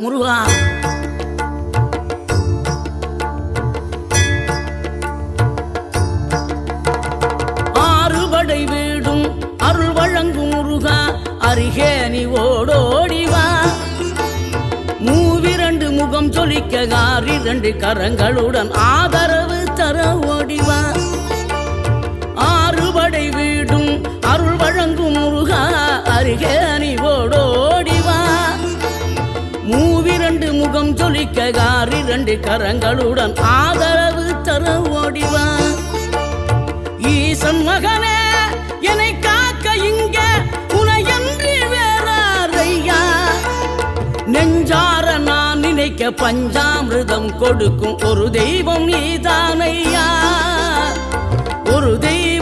முருகா. ஆறுபடை வீடும் அருள் வழங்கும் முருகா, அருகே நீ ஓடோடிவா. மூவிரண்டு முகம் சொலிக்க ஆறிரண்டு கரங்களுடன் ஆதரவு தர ஓடிவா. ஆறுபடை வீடும் அருள் வழங்கும் முருகா, அருகே நீ ஓடோடிவா. மூவிரண்டு முகம் சொலிக்க ஆறிரண்டு கரங்களுடன் ஆதரவு தர ஓடிவா. ஈசன் மகனே என்னை காக்க இங்க உனையன்றி வேறாரையா. நெஞ்சார நான் நினைக்க பஞ்சாமிர்தம் கொடுக்கும் ஒரு தெய்வம் நீதானையா, ஒரு தெய்வம்